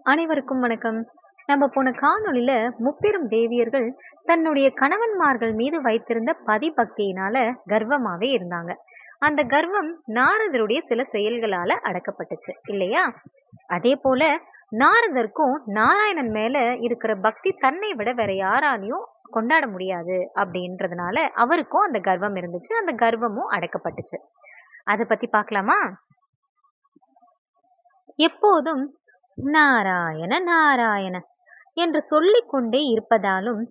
அனைவருக்கும் வணக்கம். நம்ம போன காணொளியில முப்பெரும் தேவியர்கள் தன்னுடைய கணவன்மார்கள் மீது வைத்திருந்த பதிபக்தியினால கர்வமாவே இருந்தாங்க. அந்த கர்வம் நாரதருடைய சில செயல்களால அடக்கப்பட்டுச்சு இல்லையா? அதே போல நாரதருக்கும் நாராயணன் மேல இருக்கிற பக்தி தன்னை விட வேற யாராலையும் கொண்டாட முடியாது அப்படின்றதுனால அவருக்கும் அந்த கர்வம் இருந்துச்சு. அந்த கர்வமும் அடக்கப்பட்டுச்சு. அதை பத்தி பார்க்கலாமா? எப்போதும் நாராயண நாராயண என்று சொல்லிக்கொண்டே இருப்பதாலும்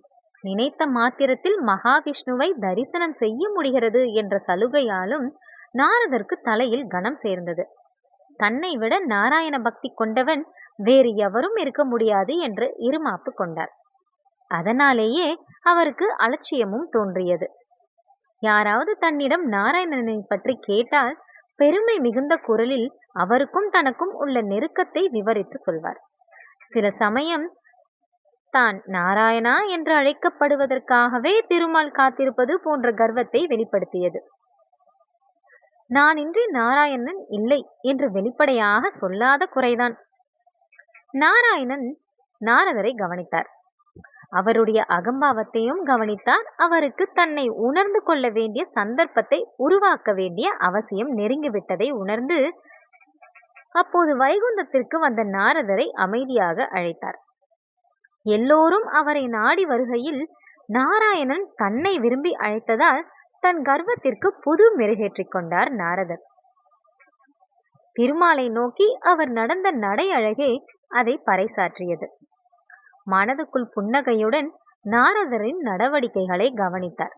நினைத்த மாத்திரத்தில் மகாவிஷ்ணுவை தரிசனம் செய்ய முடிகிறது என்ற சலுகையாலும் நாரதற்கு தலையில் கனம் சேர்ந்தது. தன்னை விட நாராயண பக்தி கொண்டவன் வேறு எவரும் இருக்க முடியாது என்று இருமாப்பு கொண்டார். அதனாலேயே அவருக்கு அலட்சியமும் தோன்றியது. யாராவது தன்னிடம் நாராயணனை பற்றி கேட்டால் பெருமை மிகுந்த குரலில் அவருக்கும் தனக்கும் உள்ள நெருக்கத்தை விவரித்து சொல்வார். சில சமயம் தான் நாராயணா என்று அழைக்கப்படுவதற்காகவே திருமால் காத்திருப்பது போன்ற கர்வத்தை வெளிப்படுத்தியது. நான் இன்றி நாராயணன் இல்லை என்று வெளிப்படையாக சொல்லாத குறைதான். நாராயணன் நாரதரை கவனித்தார். அவருடைய அகம்பாவத்தையும் கவனித்தார். அவருக்கு தன்னை உணர்ந்து கொள்ள வேண்டிய சந்தர்ப்பத்தை உருவாக்க வேண்டிய அவசியம் நெருங்கிவிட்டதை உணர்ந்து அப்போது வைகுந்தத்திற்கு வந்த நாரதரை அமைதியாக அழைத்தார். எல்லோரும் அவரை நாடி வருகையில் நாராயணன் தன்னை விரும்பி அழைத்ததால் தன் கர்வத்திற்கு புது மெருகேற்றிக் கொண்டார் நாரதர். திருமாலை நோக்கி அவர் நடந்த நடை அழகே அதை பறைசாற்றியது. மனதுக்குள் புன்னகையுடன் நாரதரின் நடவடிக்கைகளை கவனித்தார்.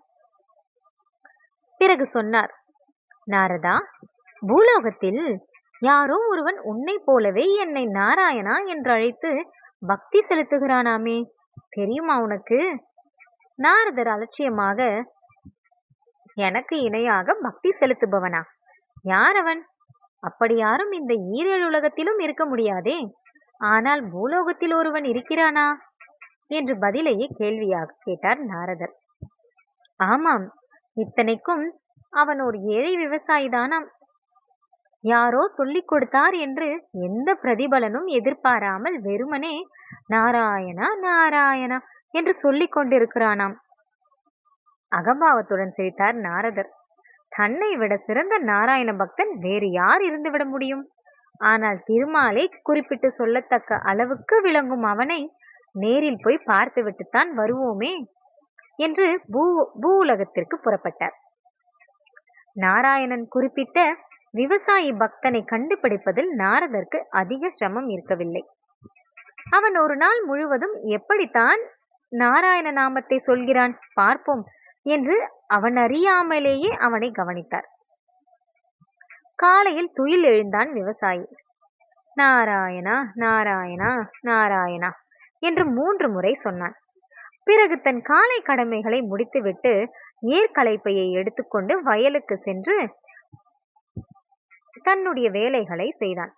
பிறகு சொன்னார், நாரதா, பூலோகத்தில் யாரோ ஒருவன் உன்னை போலவே என்னை நாராயணா என்று அழைத்து பக்தி செலுத்துகிறானாமே, தெரியுமா உனக்கு? நாரதர் அலட்சியமாக, எனக்கு இணையாக பக்தி செலுத்துபவனா? யார் அவன்? அப்படி யாரும் இந்த ஈரேழு உலகத்திலும் இருக்க முடியாதே. ஆனால் பூலோகத்தில் ஒருவன் இருக்கிறானா என்று பதிலையே கேள்வியாக கேட்டார் நாரதர். ஆமாம், இத்தனைக்கும் அவன் ஒரு ஏழை விவசாயிதானாம். யாரோ சொல்லிக் கொடுத்தார் என்று எந்த பிரதிபலனும் எதிர்பாராமல் வெறுமனே நாராயணா நாராயணா என்று சொல்லிக் கொண்டிருக்கிறானாம். அகம்பாவத்துடன் சிரித்தார் நாரதர். தன்னை விட சிறந்த நாராயண பக்தன் வேறு யார் இருந்துவிட முடியும்? ஆனால் திருமாலை குறிப்பிட்டு சொல்லத்தக்க அளவுக்கு விளங்கும் அவனை நேரில் போய் பார்த்துவிட்டுத்தான் வருவோமே என்று பூவுலகத்திற்கு புறப்பட்டார். நாராயணன் குறிப்பிட்ட விவசாயி பக்தனை கண்டுபிடிப்பதில் நாரதற்கு அதிக சிரமம் இருக்கவில்லை. அவன் ஒரு நாள் முழுவதும் எப்படித்தான் நாராயண நாமத்தை சொல்கிறான் பார்ப்போம் என்று அவன் அறியாமலேயே அவனை கவனித்தார். காலையில் துயில் எழுந்தான் விவசாயி. நாராயணா நாராயணா நாராயணா என்று 3 முறை சொன்னான். பிறகு தன் காலை கடமைகளை முடித்துவிட்டு ஏற்கலைப்பையை எடுத்துக்கொண்டு வயலுக்கு சென்று தன்னுடைய வேலைகளை செய்தான்.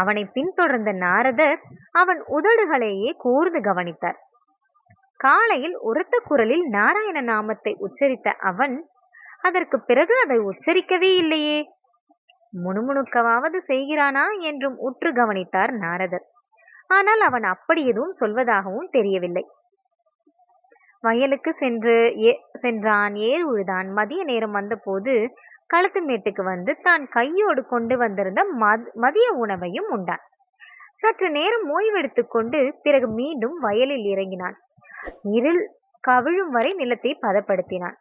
அவனை பின்தொடர்ந்த நாரதர் அவன் உதடுகளையே கூர்ந்து கவனித்தார். காலையில் உரத்த குரலில் நாராயண நாமத்தை உச்சரித்த அவன் அதற்கு பிறகு அதை உச்சரிக்கவே இல்லையே. முணுமுணுக்கவாவது செய்கிறானா என்றும் உற்று கவனித்தார் நாரதர். ஆனால் அவன் அப்படி எதுவும் சொல்வதாகவும் தெரியவில்லை. வயலுக்கு சென்றான், ஏர் உழுதான். மதிய நேரம் வந்தபோது களத்து மேட்டுக்கு வந்து தான் கையோடு கொண்டு வந்திருந்த மதிய உணவையும் உண்டான். சற்று நேரம் ஓய்வெடுத்து கொண்டு பிறகு மீண்டும் வயலில் இறங்கினான். இருள் கவிழும் வரை நிலத்தை பதப்படுத்தினான்.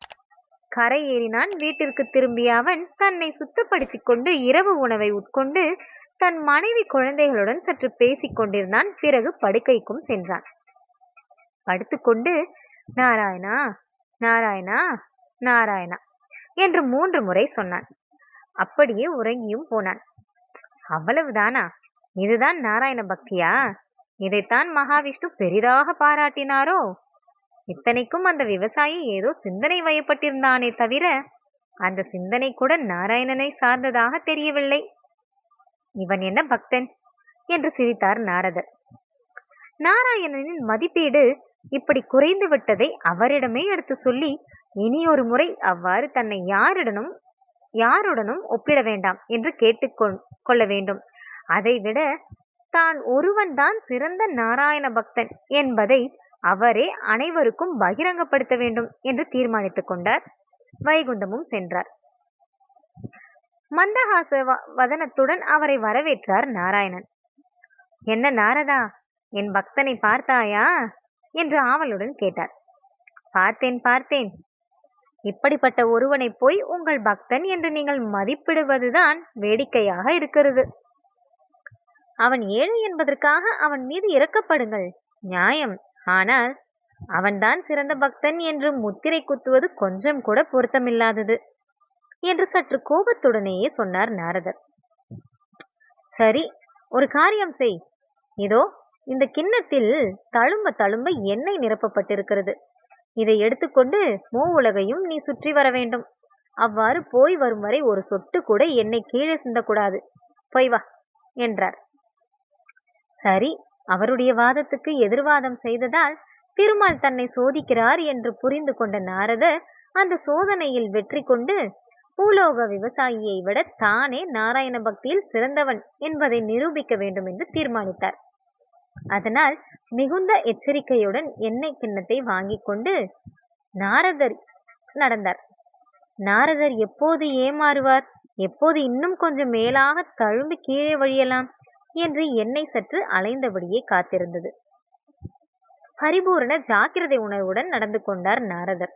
கரை ஏறினான். வீட்டிற்கு திரும்பிய அவன் தன்னை சுத்தப்படுத்தி கொண்டு இரவு உணவை உட்கொண்டு தன் மனைவி குழந்தைகளுடன் சற்று பேசிக் கொண்டிருந்தான். பிறகு படுக்கைக்கும் சென்றான். படுத்துக்கொண்டு நாராயணா நாராயணா நாராயணா என்று 3 முறை சொன்னான். அப்படியே உறங்கியும் போனான். அவ்வளவுதானா? இதுதான் நாராயண பக்தியா? இதைத்தான் மகாவிஷ்ணு பெரிதாக பாராட்டினாரோ? இத்தனைக்கும் அந்த விவசாயி ஏதோ சிந்தனை வயப்பட்டிருந்தானே தவிர அந்த சிந்தனை கூட நாராயணனை சார்ந்ததாக தெரியவில்லை. இவன் என்ன பக்தன் என்று சிரித்தார் நாரதர். நாராயணனின் மதிப்பீடு இப்படி குறைந்து விட்டதை அவரிடமே எடுத்து சொல்லி இனியொரு முறை அவ்வாறு தன்னை யாருடனும் ஒப்பிட வேண்டாம் என்று கேட்டுக்கொள்ள வேண்டும். அதைவிட தான் ஒருவன்தான் சிறந்த நாராயண பக்தன் என்பதை அவரே அனைவருக்கும் பகிரங்கப்படுத்த வேண்டும் என்று தீர்மானித்துக் கொண்டார். வைகுந்தமும் சென்றார். மந்தஹாச வதனத்துடன் அவரை வரவேற்றார் நாராயணன். என்ன நாரதா, என் பக்தனை பார்த்தாயா என்று ஆவலுடன் கேட்டார். பார்த்தேன் பார்த்தேன். இப்படிப்பட்ட ஒருவனை போய் உங்கள் பக்தன் என்று நீங்கள் மதிப்பிடுவதுதான் வேடிக்கையாக இருக்கிறது. அவன் ஏழை என்பதற்காக அவன் மீது இரக்கப்படுங்கள், நியாயம். ஆனால் அவன்தான் சிறந்த பக்தன் என்று முத்திரை குத்துவது கொஞ்சம் கூட பொருத்தமில்லாதது என்று சற்று கோபத்துடனேயே சொன்னார் நாரதர். சரி, ஒரு காரியம் செய். இதோ இந்த கிண்ணத்தில் தழும்ப தழும்ப எண்ணெய் நிரப்பப்பட்டிருக்கிறது. இதை எடுத்துக்கொண்டு மூவுலகையும் நீ சுற்றி வர வேண்டும். அவ்வாறு போய் வரும் வரை ஒரு சொட்டு கூட எண்ணெய் கீழே சிந்தக்கூடாது. போய் வா என்றார். சரி, அவருடைய வாதத்துக்கு எதிர்வாதம் செய்ததால் திருமால் தன்னை சோதிக்கிறார் என்று புரிந்து கொண்ட நாரதர் அந்த சோதனையில் வெற்றி கொண்டு பூலோக விவசாயியை விட தானே நாராயண பக்தியில் சிறந்தவன் என்பதை நிரூபிக்க வேண்டும் என்று தீர்மானித்தார். அதனால் மிகுந்த எச்சரிக்கையுடன் எண்ணெய் கிண்ணத்தை வாங்கி கொண்டு நாரதர் நடந்தார். நாரதர் எப்போது ஏமாறுவார், எப்போது இன்னும் கொஞ்சம் மேலாக தழும்பி கீழே வழியலாம் என்று எண்ணெய் சற்று அலைந்தபடியே காத்திருந்தது. பரிபூரண ஜாக்கிரதை உணர்வுடன் நடந்து கொண்டார் நாரதர்.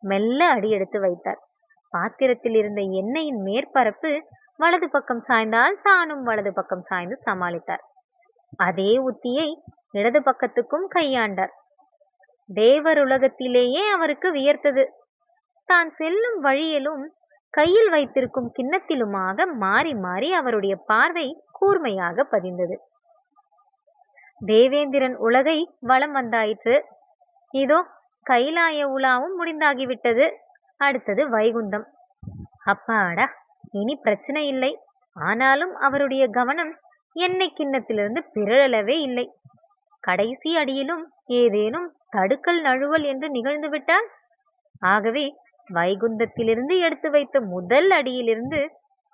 மெல்ல அடி எடுத்து வைத்தார். பாத்திரத்தில் இருந்த எண்ணெயின் மேற்பரப்பு வலது பக்கம் சாய்ந்தால் தானும் வலது பக்கம் சாய்ந்து சமாளித்தார். அதே உத்தியை இடது பக்கத்துக்கும் கையாண்டார். தேவருலகத்திலேயே அவருக்கு வியர்த்தது. தான் செல்லும் வழியிலும் கையில் வைத்திருக்கும் கிண்ணத்திலுமாக மாறி மாறி அவருடைய பார்வை கூர்மையாக பதிந்தது. தேவேந்திரன் உலகை வலம் வந்தாயிற்று. இதோ கைலாய உலாவும் முடிந்தாகிவிட்டது. அடுத்தது வைகுந்தம். அப்பாடா, இனி பிரச்சனை இல்லை. ஆனாலும் அவருடைய கவனம் எண்ணெய் கிண்ணத்திலிருந்து பிறழவே இல்லை. கடைசி அடியிலும் ஏதேனும் தடுக்கல் நழுவல் என்று நிகழ்ந்துவிட்டால், ஆகவே வைகுந்தத்திலிருந்து எடுத்து வைத்த முதல் அடியிலிருந்து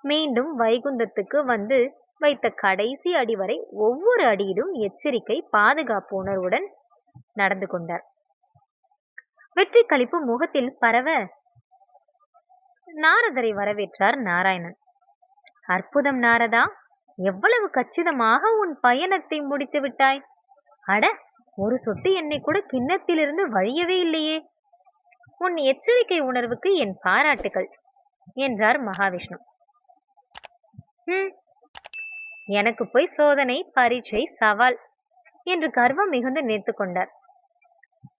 மீண்டும் வைகுந்தத்துக்கு வந்து வைத்த கடைசி அடி வரை ஒவ்வொரு அடியிலும் எச்சரிக்கை, பாதுகாப்பு உணர்வுடன் நடந்து கொண்டார். வெற்றி களிப்பு முகத்தில் பரவ நாரதரை வரவேற்றார் நாராயணன். அற்புதம் நாரதா, எவ்வளவு கச்சிதமாக உன் பயணத்தை முடித்து விட்டாய். அட, ஒரு சொட்டு எண்ணெய் கூட கிண்ணத்திலிருந்து வழியவே இல்லையே. உன் எச்சரிக்கை உணர்வுக்கு என் பாராட்டுகள் என்றார் மகாவிஷ்ணு. எனக்கு போய் சோதனை, பரீட்சை, சவால் என்று கர்வம் மிகுந்து நினைத்து கொண்டார்.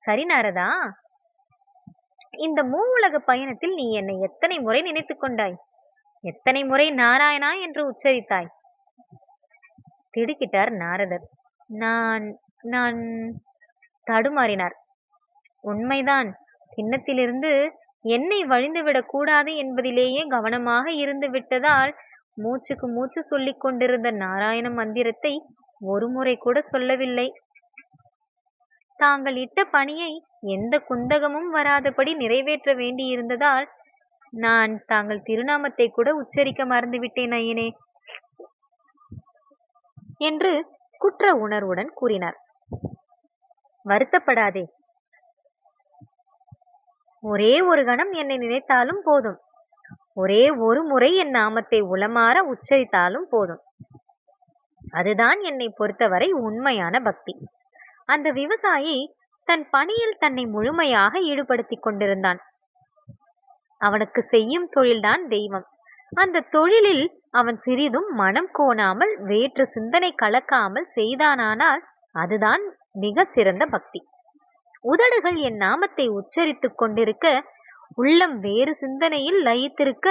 சரி நாரதா, இந்த மூவுலக பயணத்தில் நீ என்னை எத்தனை முறை நினைத்து கொண்டாய்? எத்தனை முறை நாராயணா என்று உச்சரித்தாய்? திடுக்கிட்டார் நாரதர். நான் நான் தடுமாறினார். உண்மைதான், கிண்ணத்திலிருந்து எண்ணெய் வழிந்துவிடக் கூடாது என்பதிலேயே கவனமாக இருந்து விட்டதால் மூச்சுக்கு மூச்சு சொல்லிக் கொண்டிருந்த நாராயண மந்திரத்தை ஒரு முறை கூட சொல்லவில்லை. தாங்கள் இட்ட பணியை எந்த குந்தகமும் வராதபடி நிறைவேற்ற வேண்டியிருந்ததால் நான் தாங்கள் திருநாமத்தை கூட உச்சரிக்க மறந்துவிட்டேன் ஐயனே என்று குற்ற உணர்வுடன் கூறினார். வருத்தப்படாதே. ஒரே ஒரு கணம் என்னை நினைத்தாலும் போதும். ஒரே ஒரு முறை என் நாமத்தை உளமாற உச்சரித்தாலும் போதும். அதுதான் என்னை பொறுத்தவரை உண்மையான பக்தி. அந்த விவசாயி தன் பணியில் தன்னை முழுமையாக ஈடுபடுத்திக் கொண்டிருந்தான். அவனுக்கு செய்யும் தொழில்தான் தெய்வம். அந்த தொழிலில் அவன் சிறிதும் மனம் கோணாமல் வேற்று சிந்தனை கலக்காமல் செய்தானால் அதுதான் மிக சிறந்த பக்தி. உதடுகள் என் நாமத்தை உச்சரித்துக் கொண்டிருக்க, உள்ளம் வேறு சிந்தனையில் லயித்திருக்க,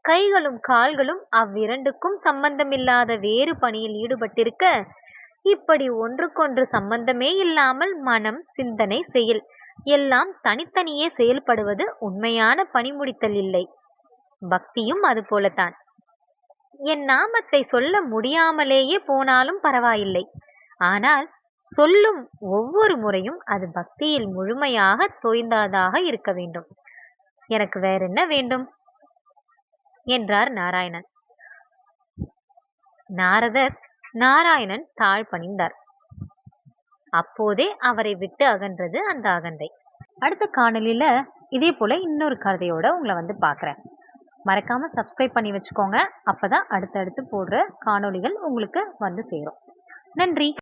கைகளும் கால்களும் அவ்விரண்டுக்கும் சம்பந்தமில்லாத வேறு பணியில் ஈடுபட்டிருக்க, இப்படி ஒன்றுக்கொன்று சம்பந்தமே இல்லாமல் மனம், சிந்தனை, செயல் எல்லாம் தனித்தனியே செயல்படுவது உண்மையான பணிமுடித்தல் இல்லை. பக்தியும் அது போலத்தான். என் நாமத்தை சொல்ல முடியாமலேயே போனாலும் பரவாயில்லை. ஆனால் சொல்லும் ஒவ்வொரு முறையும் அது பக்தியில் முழுமையாக தோய்ந்ததாக இருக்க வேண்டும். எனக்கு வேறென்ன வேண்டும் என்றார் நாராயணன். நாரதர் நாராயணன் தாழ் பணிந்தார். அப்போதே அவரை விட்டு அகன்றது அந்த அகந்தை. அடுத்த காணொலியில இதே போல இன்னொரு கதையோட உங்களை பார்க்குறேன். மறக்காம சப்ஸ்கிரைப் பண்ணி வச்சுக்கோங்க. அப்பதான் அடுத்தடுத்து போடுற காணொளிகள் உங்களுக்கு சேரும். நன்றி.